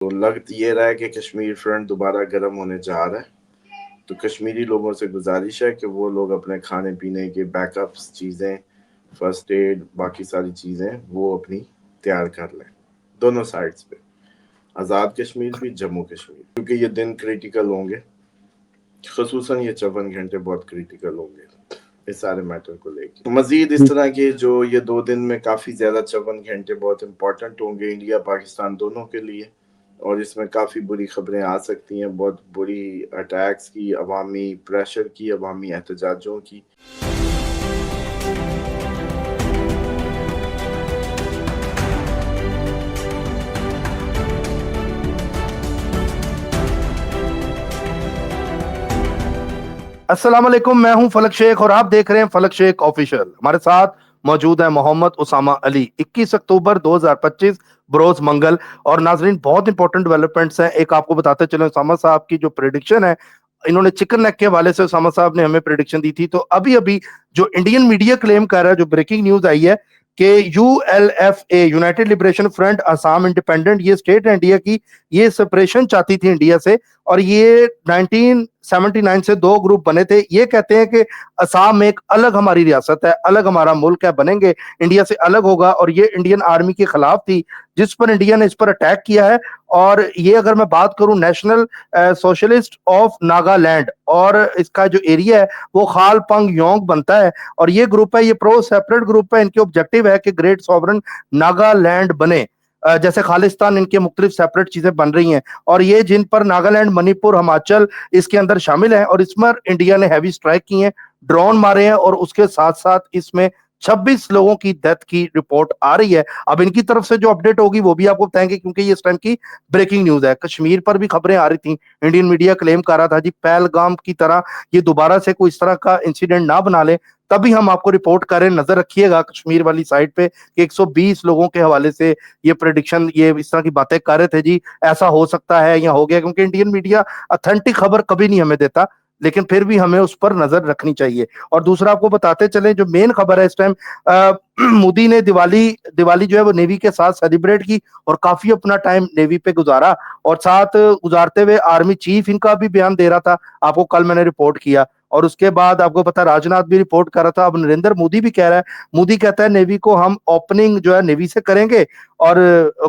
تو لگ یہ رہا ہے کہ کشمیر فرنٹ دوبارہ گرم ہونے جا رہا ہے، تو کشمیری لوگوں سے گزارش ہے کہ وہ لوگ اپنے کھانے پینے کے بیک اپس چیزیں، فرسٹ ایڈ، باقی ساری چیزیں وہ اپنی تیار کر لیں، دونوں سائڈز پہ، آزاد کشمیر بھی، جموں کشمیر، کیونکہ یہ دن کریٹیکل ہوں گے، خصوصاً یہ 54 گھنٹے بہت کریٹیکل ہوں گے اس سارے میٹر کو لے کے۔ مزید اس طرح کے جو یہ 2 دن میں کافی زیادہ 54 گھنٹے بہت امپورٹنٹ ہوں گے انڈیا پاکستان دونوں کے لیے، اور اس میں کافی بری خبریں آ سکتی ہیں، بہت بری اٹیکس کی، عوامی پریشر کی، عوامی احتجاجوں کی۔ السلام علیکم، میں ہوں فلک شیخ اور آپ دیکھ رہے ہیں فلک شیخ آفیشل۔ ہمارے ساتھ موجود ہے محمد اسامہ علی۔ 21 اکتوبر 2025 بروز منگل، اور ناظرین بہت امپورٹنٹ ڈیولپمنٹس ہیں۔ ایک آپ کو بتاتے چلیں، اسامہ صاحب کی جو پریڈکشن ہے، انہوں نے چکن نیک کے حوالے سے اسامہ صاحب نے ہمیں پریڈکشن دی تھی، تو ابھی جو انڈین میڈیا کلیم کر رہا ہے، جو بریکنگ نیوز آئی ہے کہ U L F A United Liberation Front Assam independent, یہ اسٹیٹ ہے انڈیا کی، یہ سپریشن چاہتی تھی انڈیا سے، اور یہ 1979 سے 2 گروپ بنے تھے۔ یہ کہتے ہیں کہ آسام ایک الگ ہماری ریاست ہے، الگ ہمارا ملک ہے، بنیں گے، انڈیا سے الگ ہوگا، اور یہ انڈین آرمی کے خلاف تھی، جس پر انڈیا نے اس پر اٹیک کیا ہے۔ اور یہ اگر میں بات کروں نیشنل سوشلسٹ آف ناگالینڈ، اور اس کا جو ایریا ہے وہ خال پنگ یونگ بنتا ہے، اور یہ گروپ ہے، یہ پرو سیپریٹ گروپ ہے، ان کے آبجیکٹو ہے کہ گریٹ سوورن ناگالینڈ بنے، جیسے خالستان ان کے مختلف سیپریٹ چیزیں بن رہی ہیں، اور یہ جن پر ناگالینڈ، منی پور، ہماچل اس کے اندر شامل ہیں، اور اس میں انڈیا نے ہیوی سٹرائک کی ہیں، ڈرون مارے ہیں، اور اس کے ساتھ ساتھ اس میں 26 لوگوں کی ڈیتھ کی رپورٹ آ رہی ہے۔ اب ان کی طرف سے جو اپڈیٹ ہوگی وہ بھی آپ کو بتائیں گے، کیونکہ یہ اس ٹائم کی بریکنگ نیوز ہے۔ کشمیر پر بھی خبریں آ رہی تھیں، انڈین میڈیا کلیم کر رہا تھا جی پہلگام کی طرح یہ دوبارہ سے کوئی اس طرح کا انسیڈنٹ نہ بنا لے، تبھی ہم آپ کو رپورٹ کریں۔ نظر رکھیے گا کشمیر والی سائٹ پہ کہ 120 لوگوں کے حوالے سے یہ پریڈکشن، یہ اس طرح کی باتیں کر رہے تھے جی ایسا ہو سکتا ہے یا ہو گیا، کیونکہ انڈین میڈیا اتھینٹک خبر کبھی نہیں ہمیں دیتا، لیکن پھر بھی ہمیں اس پر نظر رکھنی چاہیے۔ اور دوسرا آپ کو بتاتے چلیں، جو مین خبر ہے اس ٹائم، مودی نے دیوالی جو ہے وہ نیوی کے ساتھ سیلیبریٹ کی، اور کافی اپنا ٹائم نیوی پہ گزارا، اور ساتھ گزارتے ہوئے آرمی چیف ان کا بھی بیان دے رہا تھا، آپ کو کل میں نے رپورٹ کیا۔ اور اس کے بعد آپ کو پتا راجناتھ بھی رپورٹ کر رہا تھا، اب نریندر مودی بھی کہہ رہا ہے، مودی کہتا ہے نیوی کو ہم اوپننگ جو ہے نیوی سے کریں گے، اور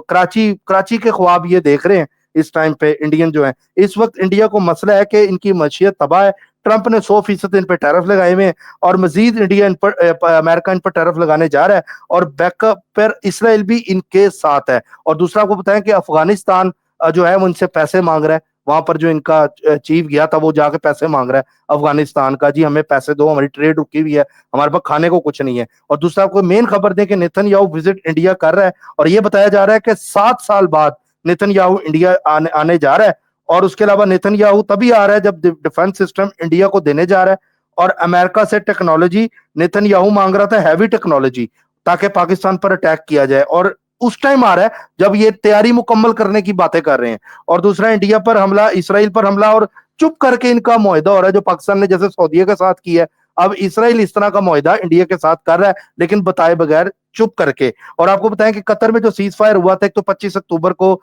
کراچی کے خواب یہ دیکھ رہے ہیں اس ٹائم پہ انڈین جو ہیں۔ اس وقت انڈیا کو مسئلہ ہے کہ ان کی معیشت تباہ ہے، ٹرمپ نے 100% ان پہ ٹیرف لگائے ہوئے ہیں، اور مزید انڈیا ان پر امریکہ ان پر ٹیرف لگانے جا رہا ہے، اور بیک اپ پر اسرائیل بھی ان کے ساتھ ہے۔ اور دوسرا آپ کو بتائیں کہ افغانستان جو ہے وہ ان سے پیسے مانگ رہا ہے، وہاں پر جو ان کا چیف گیا تھا وہ جا کے پیسے مانگ رہا ہے افغانستان کا، جی ہمیں پیسے دو، ہماری ٹریڈ رکی ہوئی ہے، ہمارے پاس کھانے کو کچھ نہیں ہے۔ اور دوسرا آپ کو مین خبر دیں کہ نیتن یاہو وزٹ انڈیا کر رہا ہے، اور یہ بتایا جا رہا ہے کہ 7 سال بعد نیتن یاہو انڈیا آنے جا رہا ہے، اور اس کے علاوہ نیتن یاہو تبھی آ رہا ہے جب ڈیفنس سسٹم انڈیا کو دینے جا رہا ہے، اور امریکہ سے ٹیکنالوجی نیتن یاہو مانگ رہا تھا، ہیوی ٹیکنالوجی، تاکہ پاکستان پر اٹیک کیا جائے، اور اس ٹائم آ رہا ہے جب یہ تیاری مکمل کرنے کی باتیں کر رہے ہیں۔ اور دوسرا انڈیا پر حملہ، اسرائیل پر حملہ، اور چپ کر کے ان کا معاہدہ ہو رہا ہے جو پاکستان نے جیسے سعودیہ کے ساتھ کیا ہے، اب اسرائیل اس طرح کا معاہدہ انڈیا کے ساتھ کر رہا ہے، لیکن بتائے بغیر، چپ کر کے۔ اور آپ کو بتائیں کہ قطر میں جو سیز فائر ہوا تھا، ایک تو 25 اکتوبر کو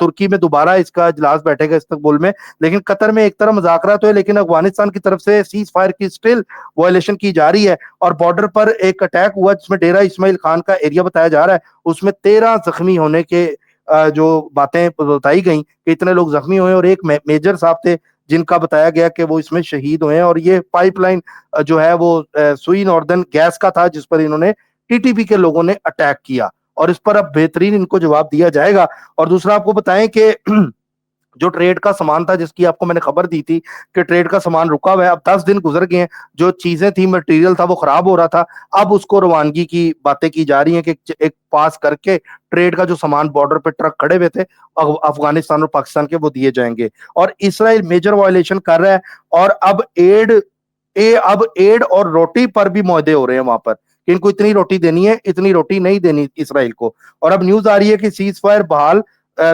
ترکی میں دوبارہ اس کا اجلاس بیٹھے گا استنبول میں، لیکن قطر میں ایک طرح مذاکرات ہوئے، لیکن افغانستان کی طرف سے سیز فائر کی سٹل وائلیشن کی جا رہی ہے، اور بارڈر پر ایک اٹیک ہوا جس میں ڈیرہ اسماعیل خان کا ایریا بتایا جا رہا ہے، اس میں 13 زخمی ہونے کے جو باتیں بتائی گئیں کہ اتنے لوگ زخمی ہوئے، اور ایک میجر صاحب تھے جن کا بتایا گیا کہ وہ اس میں شہید ہوئے ہیں۔ اور یہ پائپ لائن جو ہے وہ سوئی ناردرن گیس کا تھا، جس پر انہوں نے ٹی ٹی پی کے لوگوں نے اٹیک کیا، اور اس پر اب بہترین ان کو جواب دیا جائے گا۔ اور دوسرا آپ کو بتائیں کہ جو ٹریڈ کا سامان تھا، جس کی آپ کو میں نے خبر دی تھی کہ ٹریڈ کا سامان رکا ہوا ہے، اب 10 دن گزر گئے ہیں، جو چیزیں تھیں، مٹیریل تھا، وہ خراب ہو رہا تھا، اب اس کو روانگی کی باتیں کی جا رہی ہیں کہ ایک پاس کر کے ٹریڈ کا جو سامان بارڈر پہ ٹرک کھڑے ہوئے تھے افغانستان اور پاکستان کے، وہ دیے جائیں گے۔ اور اسرائیل میجر وائلیشن کر رہا ہے، اور اب ایڈ اور روٹی پر بھی معاہدے ہو رہے ہیں وہاں پر، کہ ان کو اتنی روٹی دینی ہے، اتنی روٹی نہیں دینی اسرائیل کو۔ اور اب نیوز آ رہی ہے کہ سیز فائر بحال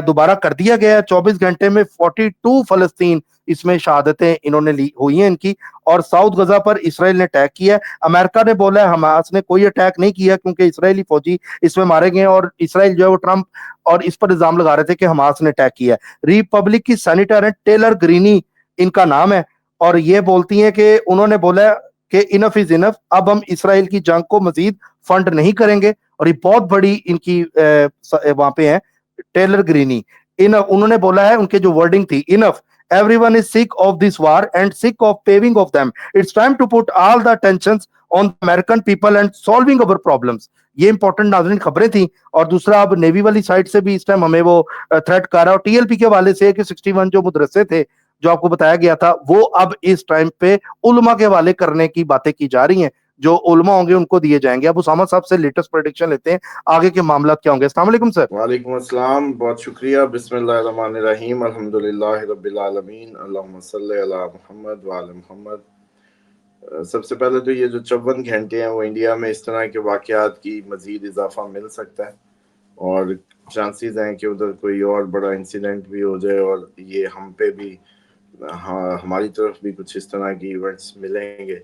دوبارہ کر دیا گیا ہے، 24 گھنٹے میں 42 فلسطین اس میں شہادتیں انہوں نے ہوئی ہیں ان کی. اور ساؤتھ غزہ پر اسرائیل نے اٹیک کیا ہے. امریکہ نے بولا ہے حماس نے کوئی اٹیک نہیں کیا کیونکہ اسرائیلی فوجی اس میں مارے گئے, اور اسرائیل جو ہے وہ ٹرمپ اور اس پر الزام لگا رہے تھے کہ حماس نے اٹیک کیا ہے. ریپبلک کی سینیٹر ہیں ٹیلر گرینی ان کا نام ہے, اور یہ بولتی ہیں کہ انہوں نے بولا کہ انف از انف, اب ہم اسرائیل کی جنگ کو مزید فنڈ نہیں کریں گے. اور یہ بہت بڑی ان کی وہاں پہ ہے ٹیلر گرینی. انہوں نے بولا ہے, ان کے جو ورڈنگ تھی, انف everyone is sick of this war and sick of paving of them. It's time to put all the tensions on the American people and solving our problems. یہ امپورٹنٹ ناظرین خبریں تھیں. اور دوسرا اب نیوی والی سائڈ سے بھی اس ٹائم ہمیں وہ تھریٹ کر رہا ہے, اور ٹی ایل پی کے حوالے سے کہ 61 جو مدرسے تھے جو آپ کو بتایا گیا تھا وہ اب اس ٹائم پہ علماء کے حوالے کرنے کی باتیں کی جا رہی ہیں, جو علماء ہوں گے ان کو دیے جائیں گے. اب اسامہ صاحب سے لیٹسٹ پریڈکشن لیتے ہیں آگے کے معاملات کیا ہوں گے. السلام علیکم سر. وعلیکم السلام, بہت شکریہ. بسم اللہ الرحمن الرحیم, الحمدللہ رب العالمین, اللہم صلی علی محمد وعلی محمد. سب سے پہلے تو یہ جو 54 گھنٹے ہیں وہ انڈیا میں اس طرح کے واقعات کی مزید اضافہ مل سکتا ہے, اور چانسز ہیں کہ ادھر کوئی اور بڑا انسیڈنٹ بھی ہو جائے اور یہ ہم پہ بھی ہماری طرف بھی کچھ اس طرح کی ایونٹس ملیں گے,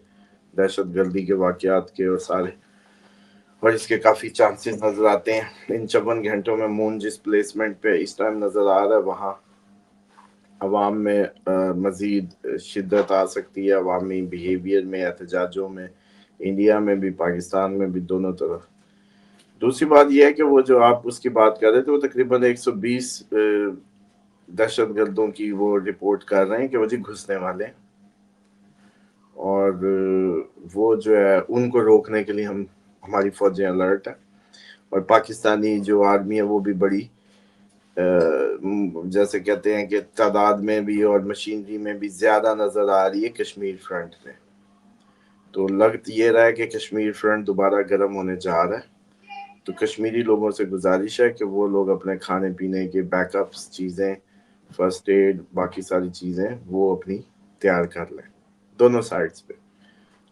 دہشت گردی کے واقعات کے اور سارے, اور اس کے کافی چانسز نظر آتے ہیں. ان 54 گھنٹوں میں مون جس پلیسمنٹ پہ اس ٹائم نظر آ رہا ہے وہاں عوام میں مزید شدت آ سکتی ہے, عوامی بیہیویئر میں, احتجاجوں میں, انڈیا میں بھی پاکستان میں بھی, دونوں طرف. دوسری بات یہ ہے کہ وہ جو آپ اس کی بات کر رہے تھے وہ تقریباً 120 دہشت گردوں کی وہ رپورٹ کر رہے ہیں کہ وہ جی گھسنے والے ہیں, اور وہ جو ہے ان کو روکنے کے لیے ہماری فوجیں الرٹ ہیں. اور پاکستانی جو آرمی ہے وہ بھی بڑی جیسے کہتے ہیں کہ تعداد میں بھی اور مشینری میں بھی زیادہ نظر آ رہی ہے کشمیر فرنٹ میں. تو لگت یہ رہا ہے کہ کشمیر فرنٹ دوبارہ گرم ہونے جا رہا ہے. تو کشمیری لوگوں سے گزارش ہے کہ وہ لوگ اپنے کھانے پینے کے بیک اپس چیزیں, فرسٹ ایڈ, باقی ساری چیزیں وہ اپنی تیار کر لیں دونوں سائڈز پہ,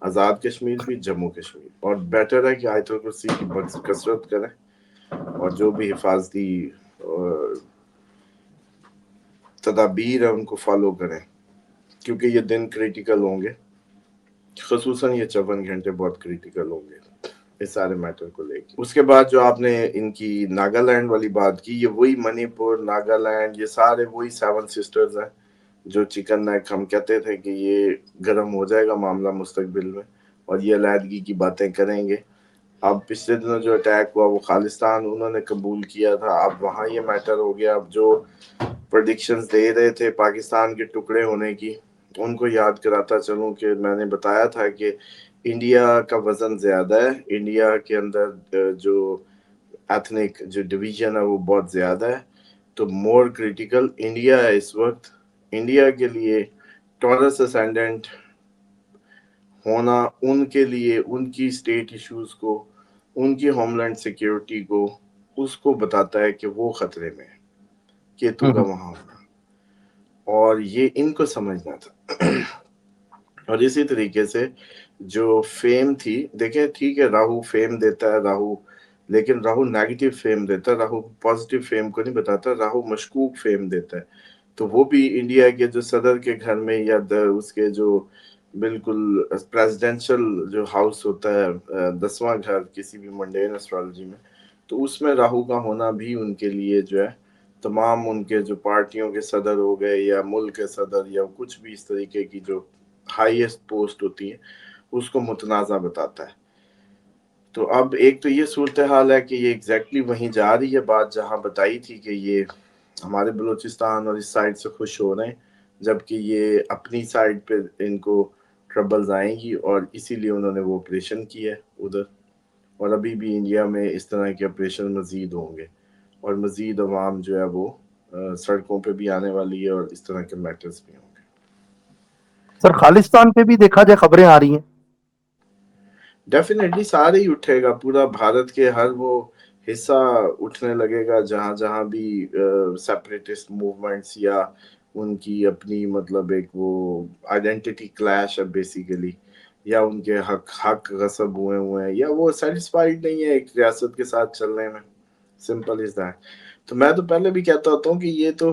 آزاد کشمیر بھی, جموں کشمیر. اور بیٹر ہے کہ آیت الکرسی کی کثرت کریں اور جو بھی حفاظتی تدابیر ہیں ان کو فالو کریں, کیونکہ یہ دن کریٹیکل ہوں گے, خصوصاً یہ 54 گھنٹے بہت کریٹیکل ہوں گے اس سارے میٹر کو لے کے. اس کے بعد جو آپ نے ان کی ناگالینڈ والی بات کی, یہ وہی منی پور, ناگالینڈ, یہ سارے وہی 7 سسٹرز ہیں جو چکن نیک ہم کہتے تھے کہ یہ گرم ہو جائے گا معاملہ مستقبل میں اور یہ علیحدگی کی باتیں کریں گے. اب پچھلے دنوں جو اٹیک ہوا وہ خالستان انہوں نے قبول کیا تھا, اب وہاں یہ میٹر ہو گیا. اب جو پریڈکشنز دے رہے تھے پاکستان کے ٹکڑے ہونے کی, ان کو یاد کراتا چلوں کہ میں نے بتایا تھا کہ انڈیا کا وزن زیادہ ہے, انڈیا کے اندر جو ایتھنک جو ڈویژن ہے وہ بہت زیادہ ہے. تو مور کریٹیکل انڈیا ہے اس وقت. انڈیا کے لیے ٹورس اسینڈنٹ ہونا ان کے لیے ان کی اسٹیٹ ایشوز کو, ان کی ہوم لینڈ سیکیورٹی کو, اس کو بتاتا ہے کہ وہ خطرے میں ہے کیتو کا وہاں ہونا, اور یہ ان کو سمجھنا تھا. اور اسی طریقے سے جو فیم تھی, دیکھیں ٹھیک ہے راہو فیم دیتا ہے, راہو لیکن راہو نیگیٹو فیم دیتا ہے, راہو پازیٹیو فیم کو نہیں بتاتا, راہو مشکوک فیم دیتا ہے. تو وہ بھی انڈیا کے جو صدر کے گھر میں یا اس کے جو بالکل پریزیڈینشل جو ہاؤس ہوتا ہے 10واں گھر کسی بھی منڈین اسٹرالوجی میں, تو اس میں راہو کا ہونا بھی ان کے لیے جو ہے تمام ان کے جو پارٹیوں کے صدر ہو گئے یا ملک کے صدر یا کچھ بھی اس طریقے کی جو ہائیسٹ پوسٹ ہوتی ہے اس کو متنازع بتاتا ہے. تو اب ایک تو یہ صورتحال ہے کہ یہ ایگزیکٹلی وہیں جا رہی ہے بات جہاں بتائی تھی کہ یہ ہمارے بلوچستان اور اس سائڈ سے خوش ہو رہے ہیں, جبکہ یہ اپنی سائڈ پہ ان کو ٹربلز آئیں گی, اور اسی لیے انہوں نے وہ آپریشن کیا ہے ادھر. اور ابھی بھی انڈیا میں اس طرح کے آپریشن مزید ہوں گے, اور مزید عوام جو ہے وہ سڑکوں پہ بھی آنے والی ہے, اور اس طرح کے میٹرز بھی ہوں گے. سر خالستان پہ بھی دیکھا جائے خبریں آ رہی ہیں, ڈیفینیٹلی سارے ہی اٹھے گا, پورا بھارت کے ہر وہ حصہ اٹھنے لگے گا جہاں جہاں بھی سیپریٹسٹ موومنٹس یا ان کی اپنی مطلب ایک وہ آئیڈینٹی کلیش ہے بیسیکلی, یا ان کے حق غصب ہوئے ہیں, یا وہ سیٹسفائیڈ نہیں ہے ایک ریاست کے ساتھ چلنے میں. Simple is that. تو میں تو پہلے بھی کہتا ہوتا ہوں کہ یہ تو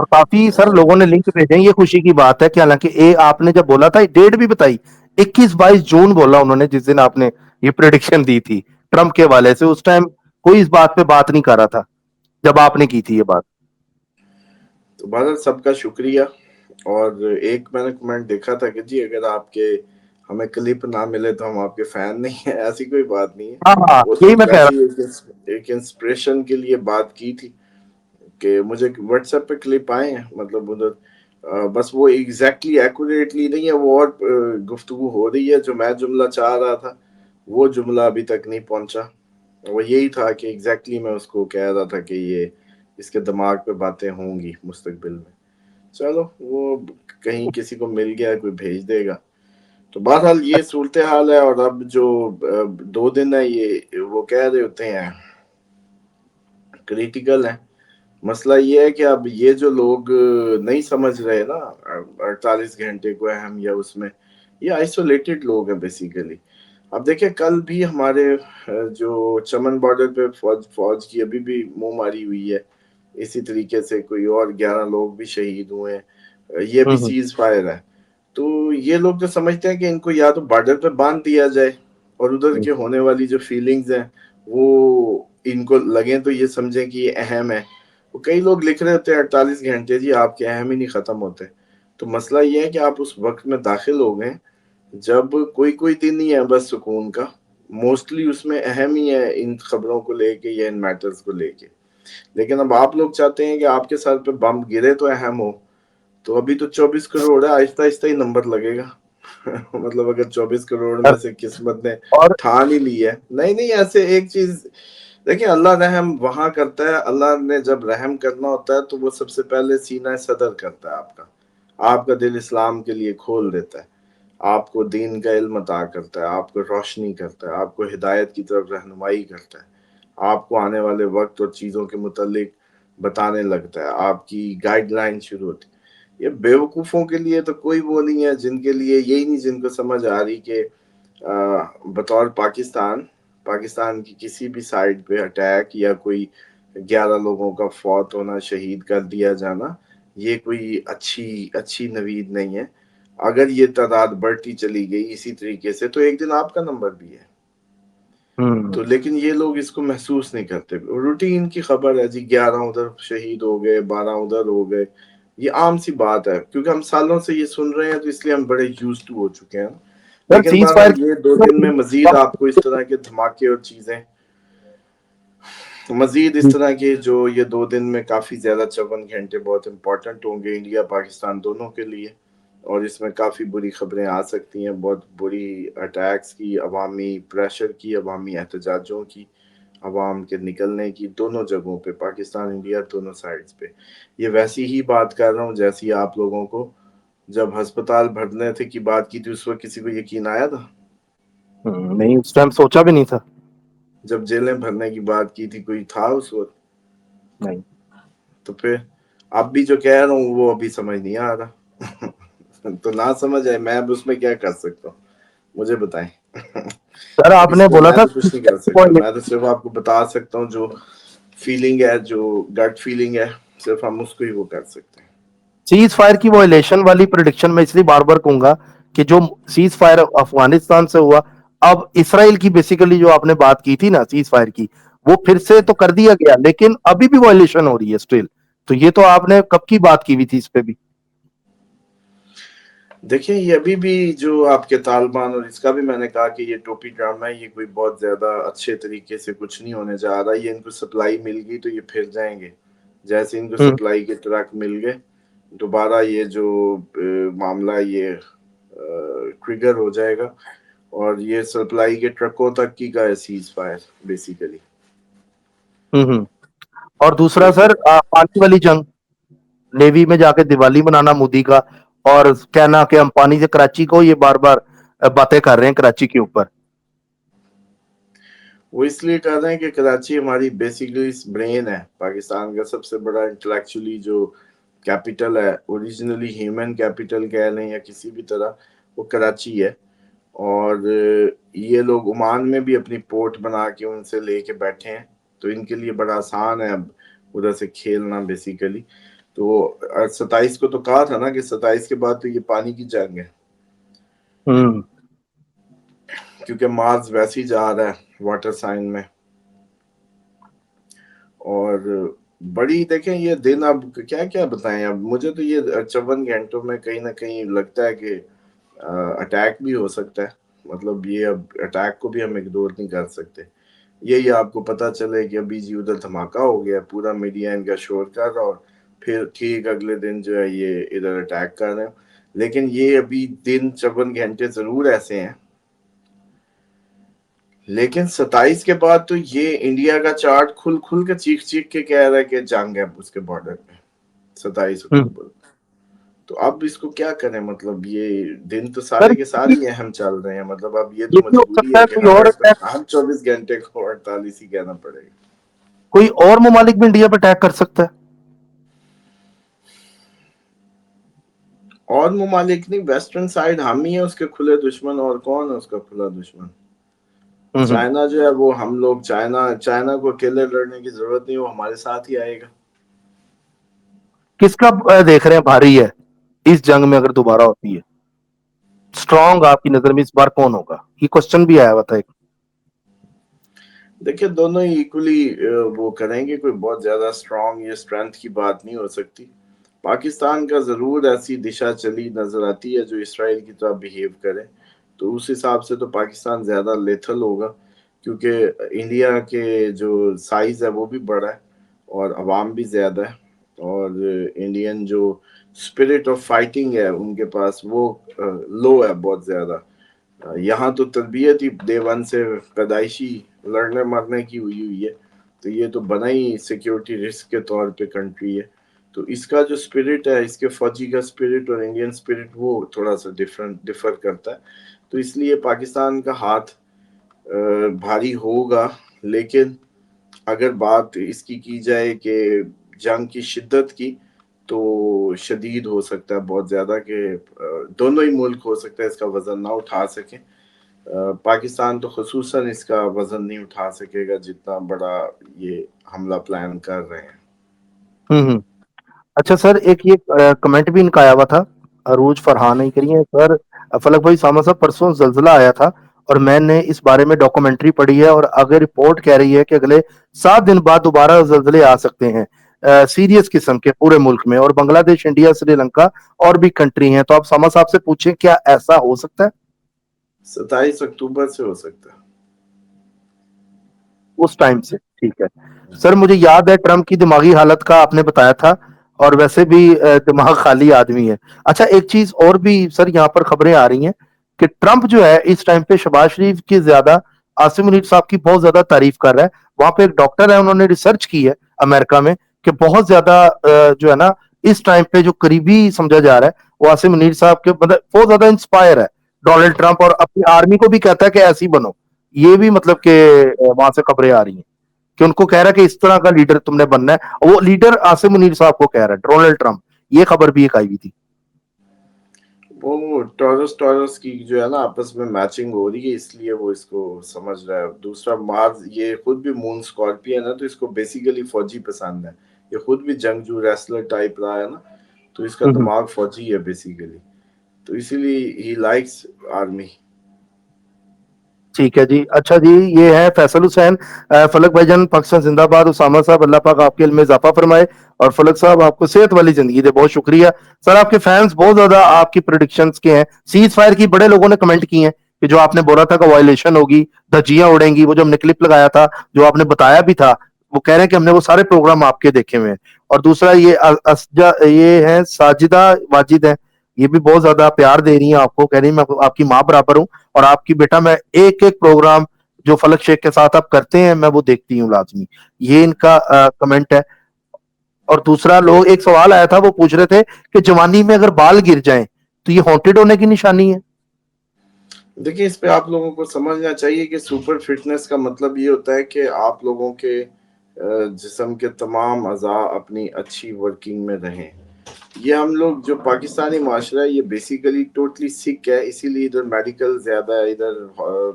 اور کافی سر لوگوں نے لنک بھیجے ہیں، یہ خوشی کی بات ہے کہ حالانکہ آپ نے جب بولا تھا ڈیٹ بھی بتائی 21-22 جون بولا انہوں نے، جس دن آپ نے یہ پریڈکشن دی تھی ٹرمپ کے حوالے سے، اس ٹائم کوئی اس بات پہ بات نہیں کر رہا تھا جب آپ نے کی تھی یہ بات. تو بہرحال سب کا شکریہ. اور ایک میں نے کمنٹ دیکھا تھا کہ جی اگر آپ کے ہمیں کلپ نہ ملے تو ہم آپ کے فین نہیں ہیں. ایسی کوئی بات نہیں ہے. ہاں ہاں وہ یہی صرف میں کہہ ایسی رہا ایک انسپریشن کے لیے بات کی تھی کہ مجھے واٹس ایپ پہ کلپ آئے ہیں، مطلب ادھر بس وہ ایگزیکٹلی ایکوریٹلی نہیں ہے، وہ اور گفتگو ہو رہی ہے. جو میں جملہ چاہ رہا تھا وہ جملہ ابھی تک نہیں پہنچا. وہ یہی تھا کہ ایگزیکٹلی میں اس کو کہہ رہا تھا کہ یہ اس کے دماغ پہ باتیں ہوں گی مستقبل میں. چلو وہ کہیں کسی کو مل گیا، کوئی بھیج دے گا. تو بہرحال یہ صورتحال ہے. اور اب جو 2 دن ہے یہ وہ کہہ رہے ہوتے ہیں کریٹیکل ہے. مسئلہ یہ ہے کہ اب یہ جو لوگ نہیں سمجھ رہے نا 48 گھنٹے کو اہم، یا اس میں یہ آئسولیٹڈ لوگ ہیں بیسیکلی. اب دیکھیں کل بھی ہمارے جو چمن بارڈر پہ فوج کی ابھی بھی منہ ماری ہوئی ہے. اسی طریقے سے کوئی اور 11 لوگ بھی شہید ہوئے ہیں. یہ بھی ہوں سیز فائر ہے. تو یہ لوگ جو سمجھتے ہیں کہ ان کو یا تو بارڈر پہ باندھ دیا جائے اور ادھر کے ہونے والی جو فیلنگز ہیں وہ ان کو لگیں تو یہ سمجھیں کہ یہ اہم ہے. وہ کئی لوگ لکھ رہے ہوتے ہیں 48 گھنٹے جی آپ کے اہم ہی نہیں ختم ہوتے. تو مسئلہ یہ ہے کہ آپ اس وقت میں داخل ہو گئے جب کوئی دن نہیں ہے بس سکون کا. موسٹلی اس میں اہم ہی ہے ان خبروں کو لے کے یا ان میٹرز کو لے کے. لیکن اب آپ لوگ چاہتے ہیں کہ آپ کے سر پہ بم گرے تو اہم ہو. تو ابھی تو 24 کروڑ ہے، آہستہ آہستہ ہی نمبر لگے گا. مطلب اگر 24 کروڑ سر. میں سے قسمت نے اور ٹھان ہی لی ہے. نہیں ایسے ایک چیز دیکھیں، اللہ رحم وہاں کرتا ہے. اللہ نے جب رحم کرنا ہوتا ہے تو وہ سب سے پہلے سینہ صدر کرتا ہے آپ کا دل اسلام کے لیے کھول دیتا ہے. آپ کو دین کا علم عطا کرتا ہے، آپ کو روشنی کرتا ہے، آپ کو ہدایت کی طرف رہنمائی کرتا ہے، آپ کو آنے والے وقت اور چیزوں کے متعلق بتانے لگتا ہے، آپ کی گائیڈ لائن شروع ہوتی ہے. یہ بیوقوفوں کے لیے تو کوئی وہ نہیں ہے، جن کے لیے یہی نہیں، جن کو سمجھ آ رہی کہ بطور پاکستان کی کسی بھی سائڈ پہ اٹیک یا کوئی 11 لوگوں کا فوت ہونا، شہید کر دیا جانا، یہ کوئی اچھی نوید نہیں ہے. اگر یہ تعداد بڑھتی چلی گئی اسی طریقے سے تو ایک دن آپ کا نمبر بھی ہے. تو لیکن یہ لوگ اس کو محسوس نہیں کرتے. روٹین کی خبر ہے جی 11 ادھر شہید ہو گئے، 12 ادھر ہو گئے. یہ عام سی بات ہے کیونکہ ہم سالوں سے یہ سن رہے ہیں تو اس لیے ہم بڑے یوز ٹو ہو چکے ہیں. سر لیکن سیز فائر بہرحال یہ 2 دن میں مزید آپ کو اس طرح کے دھماکے اور چیزیں مزید اس طرح کے جو یہ 2 دن میں کافی زیادہ 54 گھنٹے بہت امپورٹنٹ ہوں گے انڈیا پاکستان دونوں کے لیے. اور اس میں کافی بری خبریں آ سکتی ہیں، بہت بری اٹیکس کی، عوامی پریشر کی، عوامی احتجاجوں کی، عوام کے نکلنے کی، دونوں جگہوں پہ پاکستان انڈیا دونوں سائڈز پہ. یہ ویسی ہی بات کر رہا ہوں جیسی آپ لوگوں کو جب ہسپتال بھرنے تھے کی بات کی تھی اس وقت کسی کو یقین آیا تھا؟ نہیں اس ٹائم سوچا بھی نہیں تھا. جب جیلیں بھرنے کی بات کی تھی کوئی تھا اس وقت؟ نہیں. تو پھر اب بھی جو کہہ رہا ہوں وہ ابھی سمجھ نہیں آ رہا. تو نہ سمجھ آئے میں اب اس میں کیا کر سکتا ہوں، مجھے بتائیں. سر آپ نے اس میں بولا میں تھا تو کچھ نہیں کر سکتا. میں تو صرف آپ کو بتا سکتا ہوں جو فیلنگ ہے، جو گٹ فیلنگ ہے، صرف ہم اس کو ہی وہ کر سکتے ہیں. سیز فائر کی وائلیشن والی پریڈکشن میں اس لیے بار بار کہوں گا کہ جو سیز فائر افغانستان سے ہوا، اب اسرائیل کی بیسیکلی جو آپ نے بات کی تھی نا سیز فائر کی، وہ پھر سے تو کر دیا گیا لیکن ابھی بھی وائلیشن ہو رہی ہے اسٹل. تو یہ تو آپ نے کب کی بات کی ہوئی تھی اس پہ بھی. دیکھیں یہ ابھی بھی جو آپ کے طالبان، اور اس کا بھی میں نے کہا کہ یہ ٹوپی ڈرامہ ہے، یہ کوئی بہت زیادہ اچھے طریقے سے کچھ نہیں ہونے جا رہا. یہ ان کو سپلائی مل گئی تو یہ پھر جائیں گے. جیسے ان کو سپلائی کے ٹرک مل گئے دوبارہ یہ جو معاملہ یہ ٹریگر ہو جائے گا اور یہ سپلائی کے ٹرکوں تک کی کا ہے سیز فائر بیسیکلی. اور دوسرا سر پانی والی جنگ، نیوی میں جا کے دیوالی منانا مودی کا، اور کہنا کہ ہم پانی سے کراچی کو، یہ بار بار باتیں کر رہے ہیں کراچی کے اوپر. وہ اس لیے کہہ رہے ہیں کہ کراچی ہماری بیسیکلی برین ہے. پاکستان کا سب سے بڑا انٹلیکچولی جو کیپٹل ہے، اوریجنلی ہیومن کیپٹل کہہ لیں یا کسی بھی طرح، وہ کراچی ہے. اور یہ لوگ عمان میں بھی اپنی پورٹ بنا کے ان سے لے کے بیٹھے ہیں تو ان کے لیے بڑا آسان ہے اب ادھر سے کھیلنا بیسیکلی. تو تو 27 کو تو کہا تھا نا کہ 27 کے بعد تو یہ پانی کی جنگ ہے، کیونکہ مارس ویسے ہی جا رہا ہے واٹر سائن میں. اور بڑی دیکھیں یہ دن، اب کیا کیا بتائیں، اب مجھے تو یہ 54 گھنٹوں میں کہیں نہ کہیں لگتا ہے کہ اٹیک بھی ہو سکتا ہے. مطلب یہ اب اٹیک کو بھی ہم اگنور نہیں کر سکتے. یہی آپ کو پتا چلے کہ ابھی جی ادھر دھماکہ ہو گیا، پورا میڈیا ان کا شور کر رہا، اور پھر ٹھیک اگلے دن جو ہے یہ ادھر اٹیک کر رہے ہیں. لیکن یہ ابھی دن 54 گھنٹے ضرور ایسے ہیں. لیکن 27 کے بعد تو یہ انڈیا کا چارٹ کھل کھل کے چیخ چیخ کے کہہ رہا ہے کہ جنگ ہے اس کے بارڈر پہ 27 اکتوبر. تو اب اس کو کیا کریں؟ مطلب یہ دن تو سارے کے سارے ہی اہم چل رہے ہیں. مطلب اب یہ تو مجبوری ہے کہ ہر 24 گھنٹے کو 48 ہی کہنا پڑے گا. کوئی اور ممالک بھی انڈیا پہ اٹیک کر سکتا ہے؟ اور ممالک نہیں، ویسٹرن سائڈ ہم ہی ہیں اس کے کھلے دشمن، اور کون ہے اس کا کھلا دشمن؟ چائنا جو ہے وہ ہم لوگ، چائنا کو اکیلے لڑنے کی ضرورت نہیں، وہ ہمارے ساتھ ہی آئے گا. کس کا دیکھ رہے ہیں بھاری ہے اس جنگ میں اگر دوبارہ ہوتی ہے؟ اسٹرانگ آپ کی نظر میں اس بار کون ہوگا؟ یہ کوسچن بھی آیا ہوا تھا ایک. دیکھیں دونوں ہی ایکولی وہ کریں گے، کوئی بہت زیادہ اسٹرانگ یا اسٹرینتھ کی بات نہیں ہو سکتی. پاکستان کا ضرور ایسی دشا چلی نظر آتی ہے جو اسرائیل کی طرح بہیو کرے، تو اس حساب سے تو پاکستان زیادہ لیتھل ہوگا، کیونکہ انڈیا کے جو سائز ہے وہ بھی بڑا ہے اور عوام بھی زیادہ ہے، اور انڈین جو اسپرٹ آف فائٹنگ ہے ان کے پاس وہ لو ہے بہت زیادہ. یہاں تو تربیت ہی ڈے ون سے پیدائشی لڑنے مرنے کی ہوئی ہے، تو یہ تو بنا ہی سیکیورٹی رسک کے طور پہ کنٹری ہے. تو اس کا جو اسپرٹ ہے، اس کے فوجی کا اسپرٹ اور انڈین اسپرٹ، وہ تھوڑا سا ڈفر کرتا ہے. تو اس لیے پاکستان کا ہاتھ بھاری ہوگا. لیکن اگر بات اس کی جائے کہ جنگ کی شدت کی، تو شدید ہو سکتا ہے بہت زیادہ، کہ دونوں ہی ملک ہو سکتا ہے اس کا وزن نہ اٹھا سکیں. پاکستان تو خصوصاً اس کا وزن نہیں اٹھا سکے گا جتنا بڑا یہ حملہ پلان کر رہے ہیں. اچھا سر، ایک یہ کمنٹ بھی ان کا آیا ہوا تھا، عروج فرحان نہیں کریے سر. فلک بھائی ساما صاحب، پرسوں زلزلہ آیا تھا اور میں نے اس بارے میں ڈاکومنٹری پڑھی ہے، اور اگر رپورٹ کہہ رہی ہے کہ اگلے 7 دن بعد دوبارہ زلزلے آ سکتے ہیں سیریس قسم کے پورے ملک میں، اور بنگلہ دیش، انڈیا، سری لنکا اور بھی کنٹری ہیں. تو آپ ساما صاحب سے پوچھیں کیا ایسا ہو سکتا ہے؟ 27 اکتوبر سے ہو سکتا ہے، اس ٹائم سے. ٹھیک ہے سر، مجھے یاد ہے ٹرمپ کی دماغی حالت کا آپ نے بتایا تھا، اور ویسے بھی دماغ خالی آدمی ہے. اچھا ایک چیز اور بھی سر یہاں پر خبریں آ رہی ہیں کہ ٹرمپ جو ہے اس ٹائم پہ شہباز شریف کی زیادہ عاصم منیر صاحب کی بہت زیادہ تعریف کر رہا ہے. وہاں پہ ایک ڈاکٹر ہے، انہوں نے ریسرچ کی ہے امریکہ میں کہ بہت زیادہ جو ہے نا اس ٹائم پہ جو قریبی سمجھا جا رہا ہے وہ عاصم منیر صاحب کے مطلب بہت زیادہ انسپائر ہے ڈونلڈ ٹرمپ، اور اپنی آرمی کو بھی کہتا ہے کہ ایسی بنو. یہ بھی مطلب کہ وہاں سے خبریں آ رہی ہیں کہ ان کو کہہ رہا ہے کہ اس طرح کا لیڈر تم نے بننا ہے. وہ لیڈر عاصم منیر صاحب کو کہہ رہا ہے، ڈونلڈ ٹرمپ. یہ خبر بھی ایک آئی ہوئی تھی. وہ ٹورس کی جو ہے نا آپس میں میچنگ ہو رہی ہے، اس لیے وہ اس کو سمجھ رہا ہے. دوسرا مارس یہ خود بھی مون اسکارپین ہے، تو اس کو بیسیکلی فوجی پسند ہے. یہ خود بھی جنگجو ریسلر ٹائپ رہا ہے نا، تو اس کا دماغ فوجی ہے بیسیکلی، تو اسی لیے ہی لائکس آرمی. ٹھیک ہے جی. اچھا جی، یہ ہے فیصل حسین. فلک بھائی جان پاکستان زندہ باد. اسامہ صاحب اللہ پاک آپ کے علم میں اضافہ فرمائے، اور فلک صاحب آپ کو صحت والی زندگی دے. بہت شکریہ سر. آپ کے فینس بہت زیادہ آپ کی پریڈکشنز کے ہیں. سیز فائر کی بڑے لوگوں نے کمنٹ کی ہیں کہ جو آپ نے بولا تھا کہ وائلیشن ہوگی، دھجیاں اڑیں گی، وہ جو ہم نے کلپ لگایا تھا جو آپ نے بتایا بھی تھا، وہ کہہ رہے ہیں کہ ہم نے وہ سارے پروگرام آپ کے دیکھے ہوئے ہیں. اور دوسرا یہ ہیں ساجدہ واجد ہیں، یہ بھی بہت زیادہ پیار دے رہی ہیں آپ کو، کہہ رہی ہیں میں آپ کی ماں برابر ہوں، اور آپ کی بیٹا میں ایک ایک پروگرام جو فلک شیخ کے ساتھ آپ کرتے ہیں میں وہ دیکھتی ہوں لازمی. یہ ان کا کمنٹ ہے. اور دوسرا لوگ ایک سوال آیا تھا، وہ پوچھ رہے تھے کہ جوانی میں اگر بال گر جائیں تو یہ ہانٹڈ ہونے کی نشانی ہے. دیکھیں اس پہ آپ لوگوں کو سمجھنا چاہیے کہ سپر فٹنس کا مطلب یہ ہوتا ہے کہ آپ لوگوں کے جسم کے تمام اعضاء اپنی اچھی ورکنگ میں رہیں. یہ ہم لوگ جو پاکستانی معاشرہ ہے یہ بیسیکلی ٹوٹلی سک ہے، اسی لیے ادھر میڈیکل زیادہ ہے، ادھر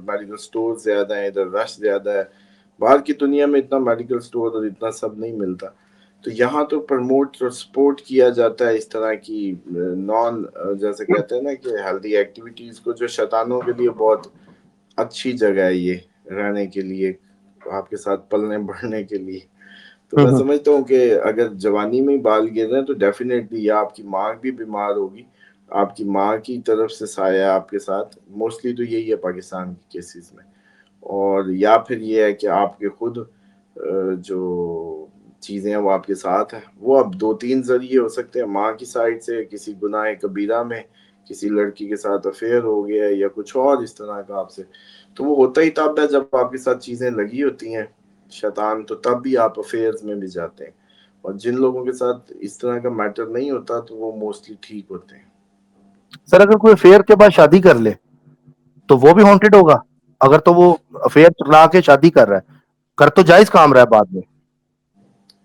میڈیکل سٹور زیادہ ہے، ادھر رش زیادہ ہے. باہر کی دنیا میں اتنا میڈیکل سٹور اور اتنا سب نہیں ملتا. تو یہاں تو پروموٹ اور سپورٹ کیا جاتا ہے اس طرح کی نان جیسے کہتے ہیں نا کہ ہیلدی ایکٹیویٹیز کو، جو شیطانوں کے لیے بہت اچھی جگہ ہے یہ رہنے کے لیے، آپ کے ساتھ پلنے بڑھنے کے لیے. تو میں سمجھتا ہوں کہ اگر جوانی میں بال گر رہے ہیں تو ڈیفینیٹلی یا آپ کی ماں بھی بیمار ہوگی، آپ کی ماں کی طرف سے سایہ آپ کے ساتھ، موسٹلی تو یہی ہے پاکستان کے کیسز میں. اور یا پھر یہ ہے کہ آپ کے خود جو چیزیں ہیں وہ آپ کے ساتھ ہیں. وہ اب 2-3 ذریعے ہو سکتے ہیں، ماں کی سائڈ سے کسی گناہ کبیرہ میں کسی لڑکی کے ساتھ افیئر ہو گیا یا کچھ اور اس طرح کا آپ سے. تو وہ ہوتا ہی تب ہے جب آپ کے ساتھ چیزیں لگی ہوتی ہیں شیطان، تو تب بھی آپ افیئرز میں بھی جاتے ہیں. اور جن لوگوں کے ساتھ اس طرح کا میٹر نہیں ہوتا تو وہ موسٹلی ٹھیک ہوتے ہیں. سر اگر کوئی افیئر کے بعد شادی کر لے تو وہ بھی ہانٹڈ ہوگا؟ اگر تو وہ افیئر چلا کے شادی کر رہا ہے، کر تو جائز کام رہا ہے بعد میں.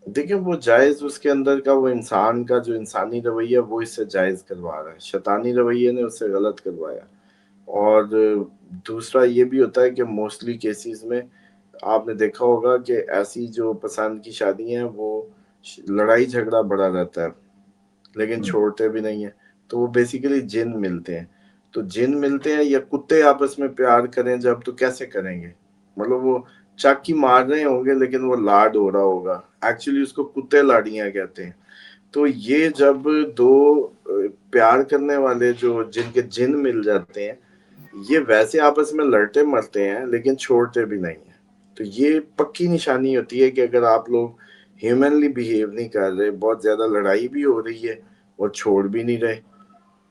دیکھیں وہ جائز اس کے اندر کا وہ انسان کا جو انسانی رویہ وہ اس سے جائز کروا رہا ہے، شیطانی رویے نے اس سے غلط کروایا. اور دوسرا یہ بھی ہوتا ہے کہ موسٹلی کیسز میں آپ نے دیکھا ہوگا کہ ایسی جو پسند کی شادی ہیں وہ لڑائی جھگڑا بڑا رہتا ہے لیکن چھوڑتے بھی نہیں ہیں. تو وہ بیسیکلی جن ملتے ہیں. تو جن ملتے ہیں یا کتے آپس میں پیار کریں جب تو کیسے کریں گے؟ مطلب وہ چاکی مار رہے ہوں گے لیکن وہ لاڈ ہو رہا ہوگا. ایکچولی اس کو کتے لاڑیاں کہتے ہیں. تو یہ جب دو پیار کرنے والے جو جن کے جن مل جاتے ہیں، یہ ویسے آپس میں لڑتے مرتے ہیں لیکن چھوڑتے بھی نہیں ہیں. تو یہ پکی نشانی ہوتی ہے کہ اگر آپ لوگ ہیومنلی بیہیو نہیں کر رہے، بہت زیادہ لڑائی بھی ہو رہی ہے اور چھوڑ بھی نہیں رہے،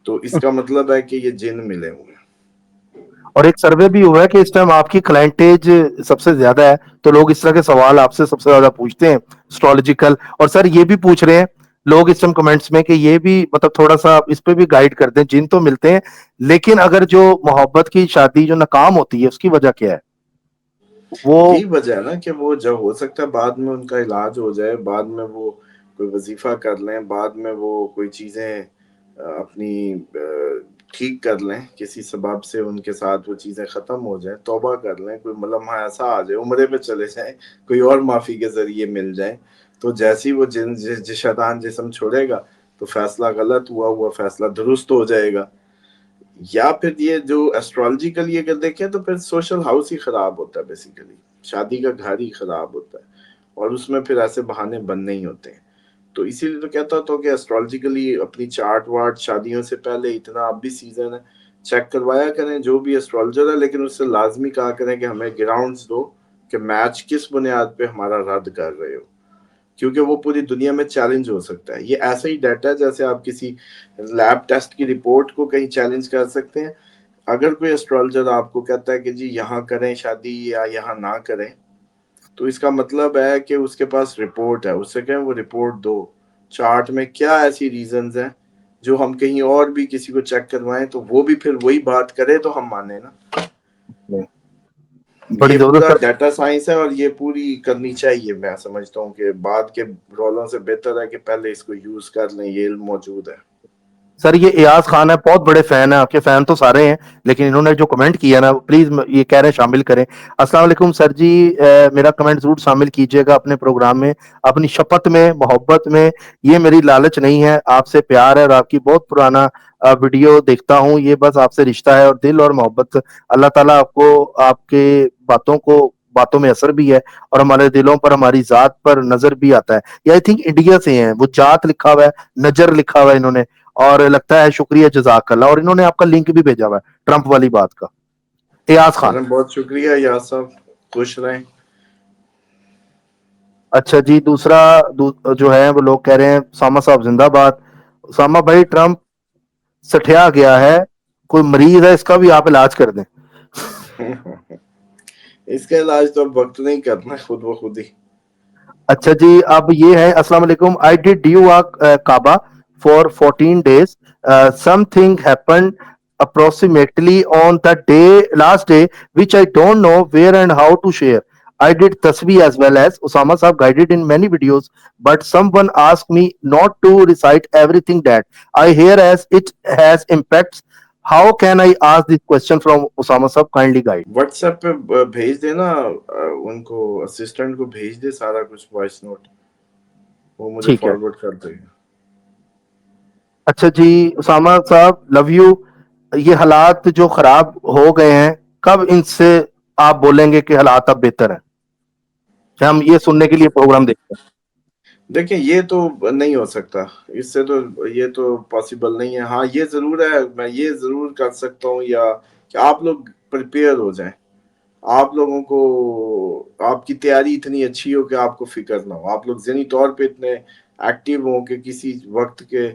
تو اس کا مطلب ہے کہ یہ جن ملے ہوئے ہیں. اور ایک سروے بھی ہوا ہے کہ اس ٹائم آپ کی کلائنٹیج سب سے زیادہ ہے، تو لوگ اس طرح کے سوال آپ سے سب سے زیادہ پوچھتے ہیں اسٹرالوجیکل. اور سر یہ بھی پوچھ رہے ہیں لوگ اس ٹائم کمنٹس میں کہ یہ بھی مطلب تھوڑا سا اس پہ بھی گائیڈ کر دیں. جن تو ملتے ہیں لیکن اگر جو محبت کی شادی جو ناکام ہوتی ہے اس کی وجہ کیا ہے؟ وہ یہی وجہ ہے نا کہ وہ جب ہو سکتا ہے بعد میں ان کا علاج ہو جائے، بعد میں وہ کوئی وظیفہ کر لیں، بعد میں وہ کوئی چیزیں اپنی ٹھیک کر لیں، کسی سبب سے ان کے ساتھ وہ چیزیں ختم ہو جائیں، توبہ کر لیں، کوئی لمحہ ایسا آ جائے، عمرے پہ چلے جائیں، کوئی اور معافی کے ذریعے مل جائیں، تو جیسی وہ شیطان جسم چھوڑے گا تو فیصلہ غلط ہوا فیصلہ درست ہو جائے گا. یا پھر یہ جو ایسٹرالوجیکلی اگر دیکھیں تو پھر سوشل ہاؤس ہی خراب ہوتا ہے، بیسیکلی شادی کا گھر ہی خراب ہوتا ہے، اور اس میں پھر ایسے بہانے بننے ہی ہوتے ہیں. تو اسی لیے تو کہتا تو کہ ایسٹرالوجیکلی اپنی چارٹ واٹ شادیوں سے پہلے اتنا اب بھی سیزن ہے چیک کروایا کریں جو بھی ایسٹرالوجر ہے، لیکن اس سے لازمی کہا کریں کہ ہمیں گراؤنڈز دو کہ میچ کس بنیاد پہ ہمارا رد کر رہے ہو، کیونکہ وہ پوری دنیا میں چیلنج ہو سکتا ہے. یہ ایسا ہی ڈیٹا ہے جیسے آپ کسی لیب ٹیسٹ کی رپورٹ کو کہیں چیلنج کر سکتے ہیں. اگر کوئی ایسٹرالوجر آپ کو کہتا ہے کہ جی یہاں کریں شادی یا یہاں نہ کریں، تو اس کا مطلب ہے کہ اس کے پاس رپورٹ ہے. اس سے کہیں وہ رپورٹ دو، چارٹ میں کیا ایسی ریزنز ہیں جو ہم کہیں اور بھی کسی کو چیک کروائیں تو وہ بھی پھر وہی بات کرے تو ہم مانیں نا. بڑی یہ پورا زبردست. ڈیٹا سائنس ہے اور یہ پوری کرنی چاہیے. میں سمجھتا ہوں کہ بعد کے رولوں سے بہتر ہے کہ پہلے اس کو یوز کر لیں، یہ علم موجود ہے. سر یہ ایاز خان ہے، بہت بڑے فین ہیں آپ کے، فین تو سارے ہیں لیکن انہوں نے جو کمنٹ کیا نا پلیز یہ کہہ رہے ہیں شامل کریں. السلام علیکم سر جی، میرا کمنٹ ضرور شامل کیجیے گا اپنے پروگرام میں، اپنی شپت میں محبت میں. یہ میری لالچ نہیں ہے، آپ سے پیار ہے اور آپ کی بہت پرانا ویڈیو دیکھتا ہوں. یہ بس آپ سے رشتہ ہے اور دل اور محبت. اللہ تعالیٰ آپ کو آپ کے باتوں میں اثر بھی ہے اور ہمارے دلوں پر ہماری ذات پر نظر بھی آتا ہے. یہ آئی تھنک انڈیا سے ہیں، وہ ذات لکھا ہوا ہے، نظر لکھا ہوا ہے انہوں نے، اور لگتا ہے شکریہ جزاک اللہ. اور انہوں نے آپ کا لنک بھی بھیجا ہوا ہے ٹرمپ والی بات کا. ایاز خان. چلیں بہت شکریہ یار صاحب، خوش رہیں. اچھا جی، دوسرا جو ہے وہ لوگ کہہ رہے ہیں اسامہ صاحب زندہ باد. اسامہ بھائی ٹرمپ سٹھیا گیا ہے، کوئی مریض ہے اس کا بھی آپ علاج کر دیں. اس کا علاج تو اب وقت نہیں کرنا، خود بخود ہی. اچھا جی، اب یہ ہے السلام علیکم. I did do Kaaba for 14 days. Something happened approximately on the last day, which I don't know where and how to share. I did tasbih as well as Osama Saab guided in many videos, but someone asked me not to recite everything that I hear as it has impacts. How can I ask this question from Osama Saab? Kindly guide. What's app پہ بھیج دینا، ان کو assistant کو بھیج دے سارا کچھ voice note. وہ مجھے ٹھیک ہے. فارورڈ کر دیں. اچھا جی اسامہ صاحب لو یو. یہ حالات جو خراب ہو گئے ہیں کب ان سے آپ بولیں گے کہ حالات اب بہتر ہیں؟ کیا ہم یہ سننے کے لیے پروگرام دیکھتے ہیں؟ دیکھیں یہ تو نہیں ہو سکتا، اس سے تو یہ تو پاسبل نہیں ہے. ہاں یہ ضرور ہے، میں یہ ضرور کر سکتا ہوں یا کہ آپ لوگ پریپیئر ہو جائیں. آپ لوگوں کو آپ کی تیاری اتنی اچھی ہو کہ آپ کو فکر نہ ہو. آپ لوگ ذہنی طور پہ اتنے ایکٹیو ہوں کہ کسی وقت کے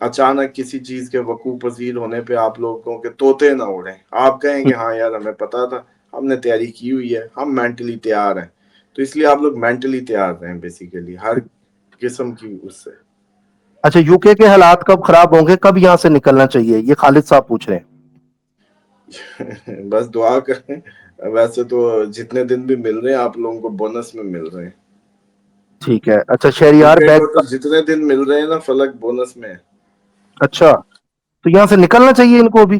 اچانک کسی چیز کے وقوع پذیر ہونے پہ آپ لوگوں کے طوطے نہ اڑیں. آپ کہیں کہ ہاں یار ہمیں پتا تھا، ہم نے تیاری کی ہوئی ہے، ہم مینٹلی تیار ہیں. تو اس لیے آپ لوگ مینٹلی تیار رہیں بیسیکلی ہر قسم کی اس سے. اچھا یو کے حالات کب خراب ہوں گے، کب یہاں سے نکلنا چاہیے، یہ خالد صاحب پوچھ رہے ہیں. بس دعا کریں. ویسے تو جتنے دن بھی مل رہے ہیں آپ لوگوں کو بونس میں مل رہے ہیں. ٹھیک ہے. اچھا شہریار یوکے کو بیگ. تو جتنے دن مل رہے ہیں نا فلک بونس میں ہے. اچھا تو یہاں سے نکلنا چاہیے ان کو بھی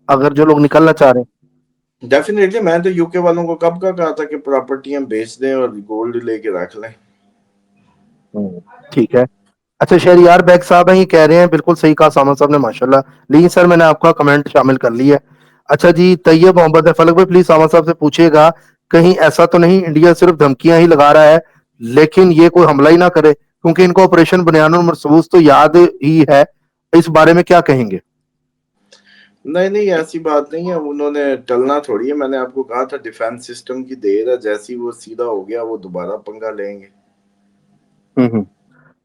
اگر جو لوگ نکلنا چاہ رہے ہیں. ڈیفینیٹلی میں تو یوکے والوں کو کب کا کہا تھا کہ پراپرٹیاں بیچ دیں اور گولڈ لے کے رکھ لیں. ٹھیک ہے. اچھا شہریار بیگ صاحب ہیں یہ کہہ رہے ہیں بالکل صحیح کہا سامد صاحب نے ماشاءاللہ. لیکن سر میں نے آپ کا کمنٹ شامل کر لی ہے. اچھا جی طیب محمد ہے فلک بھائی پلیز سامد صاحب سے پوچھیے گا کہیں ایسا تو نہیں انڈیا صرف دھمکیاں ہی لگا رہا ہے لیکن یہ کوئی حملہ ہی نہ کرے کیونکہ ان کو آپریشن بنیان المرصوص تو یاد ہی ہے. اس بارے میں کیا کہیں گے؟ نہیں نہیں ایسی بات نہیں ہے، انہوں نے ٹلنا تھوڑی ہے. میں نے آپ کو کہا تھا ڈیفینس سسٹم کی دیر ہے، جیسی وہ سیدھا ہو گیا وہ دوبارہ پنگا لیں گے.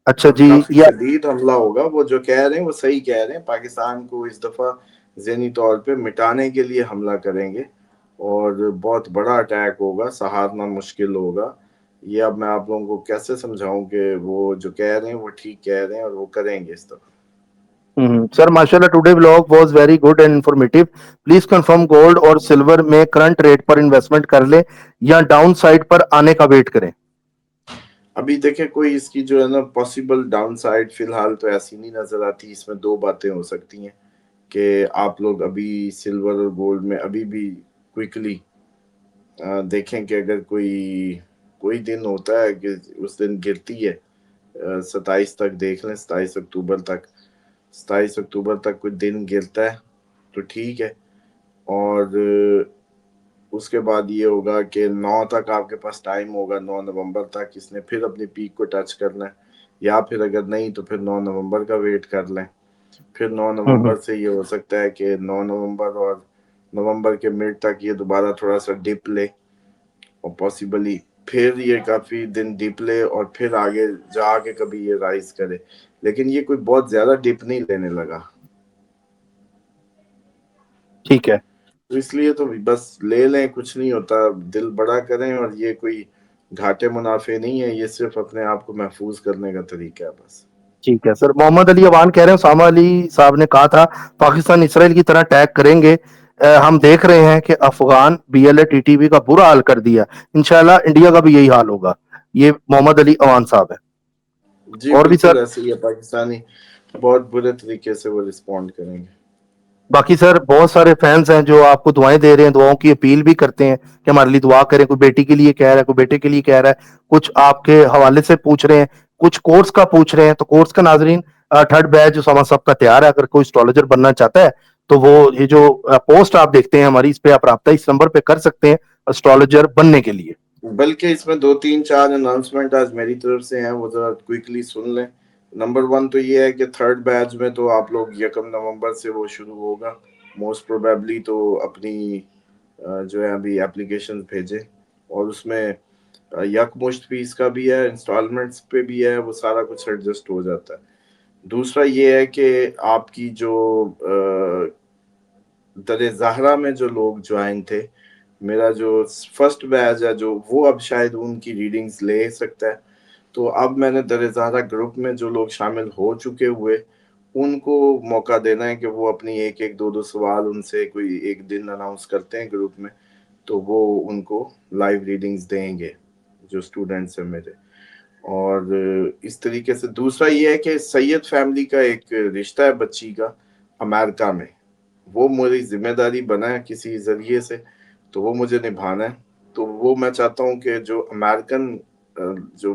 اچھا اور جی کافی یا شدید حملہ ہوگا. وہ جو کہہ رہے ہیں وہ صحیح کہہ رہے ہیں. پاکستان کو اس دفعہ ذہنی طور پہ مٹانے کے لیے حملہ کریں گے اور بہت بڑا اٹیک ہوگا، سہارنا مشکل ہوگا. یہ اب میں آپ لوگوں کو کیسے سمجھاؤں کہ وہ جو کہہ رہے ہیں وہ ٹھیک کہہ رہے ہیں اور وہ کریں گے اس دفعہ. سر ماشاءاللہ today vlog was very good and informative. Please confirm gold اور سلور میں کرنٹ ریٹ پر انویسٹمنٹ کر لیں یا ڈاؤن سائڈ پر آنے کا ویٹ کریں. ابھی دیکھیں کوئی اس کی جو ہے نا پاسبل ڈاؤن سائڈ فی الحال تو ایسی نہیں نظر آتی. اس میں دو باتیں ہو سکتی ہیں کہ آپ لوگ ابھی سلور اور گولڈ میں ابھی بھی کوئکلی دیکھیں کہ اگر کوئی دن ہوتا ہے کہ اس دن گرتی ہے 27 تک دیکھ لیں، 27 اکتوبر تک کوئی دن گرتا ہے تو ٹھیک ہے. اور اس کے بعد یہ ہوگا کہ 9 تک آپ کے پاس ٹائم ہوگا، 9 نومبر تک اس نے پھر اپنی پیک کو ٹچ کرنا ہے. یا پھر اگر نہیں تو پھر 9 نومبر کا ویٹ کر لیں. پھر 9 نومبر سے یہ ہو سکتا ہے کہ 9 نومبر اور نومبر کے مڈ تک یہ دوبارہ تھوڑا سا ڈپ لے اور پاسبلی پھر یہ کافی دن ڈپ لے اور پھر آگے جا کے کبھی یہ رائز کرے. لیکن یہ کوئی بہت زیادہ ڈپ نہیں لینے لگا. ٹھیک ہے. تو اس لیے تو بس لے لیں، کچھ نہیں ہوتا. دل بڑا کریں اور یہ کوئی گھاٹے منافع نہیں ہے، یہ صرف اپنے آپ کو محفوظ کرنے کا طریقہ ہے بس. ٹھیک ہے سر. محمد علی اوان کہہ رہے ہیں اسامہ علی صاحب نے کہا تھا پاکستان اسرائیل کی طرح اٹیک کریں گے. ہم دیکھ رہے ہیں کہ Afghan B L A T T P کا برا حال کر دیا. انشاءاللہ انڈیا کا بھی یہی حال ہوگا. یہ محمد علی اوان صاحب ہے. جی اور بھی بالکل سر ایسے ہی ہے، پاکستانی بہت برے طریقے سے وہ رسپونڈ کریں گے. باقی سر بہت سارے فینس ہیں جو آپ کو دعائیں دے رہے ہیں، دعاؤں کی اپیل بھی کرتے ہیں کہ ہمارے لیے دعا کریں. کوئی بیٹی کے لیے کہہ رہا ہے، کوئی بیٹے کے لیے کہہ رہا ہے، کچھ آپ کے حوالے سے پوچھ رہے ہیں، کچھ کورس کا پوچھ رہے ہیں. تو کورس کا ناظرین تھرڈ بیچ جو سما سب کا تیار ہے. اگر کوئی اسٹرالوجر بننا چاہتا ہے تو وہ یہ جو پوسٹ آپ دیکھتے ہیں ہماری، اس پہ آپ رابطہ اس نمبر پہ کر سکتے ہیں اسٹرالوجر بننے کے لیے. بلکہ اس میں 2 3 4 اناؤنسمنٹ آج میری طرف سے ہیں، وہ ذرا کوئکلی سن لیں. نمبر 1 تو یہ ہے کہ تھرڈ بیچ میں تو آپ لوگ 1 نومبر سے وہ شروع ہوگا. موسٹ پروبیبلی تو اپنی جو ہے ابھی اپلیکیشن بھیجیں اور اس میں یکمشت فیس کا بھی ہے، انسٹالمنٹس پہ بھی ہے، وہ سارا کچھ ایڈجسٹ ہو جاتا ہے. دوسرا یہ ہے کہ آپ کی جو در زہرا میں جو لوگ جوائن تھے، میرا جو فرسٹ بیچ ہے جو وہ اب شاید ان کی ریڈنگز لے سکتا ہے. تو اب میں نے در زہرا گروپ میں جو لوگ شامل ہو چکے ہوئے ان کو موقع دینا ہے کہ وہ اپنی ایک ایک دو سوال ان سے کوئی ایک دن اناؤنس کرتے ہیں گروپ میں، تو وہ ان کو لائیو ریڈنگز دیں گے جو اسٹوڈنٹس ہیں میرے. اور اس طریقے سے دوسرا یہ ہے کہ سید فیملی کا ایک رشتہ ہے بچی کا امریکہ میں، وہ میری ذمہ داری بنا ہے کسی ذریعے سے، تو وہ مجھے نبھانا ہے. تو وہ میں چاہتا ہوں کہ جو امریکن جو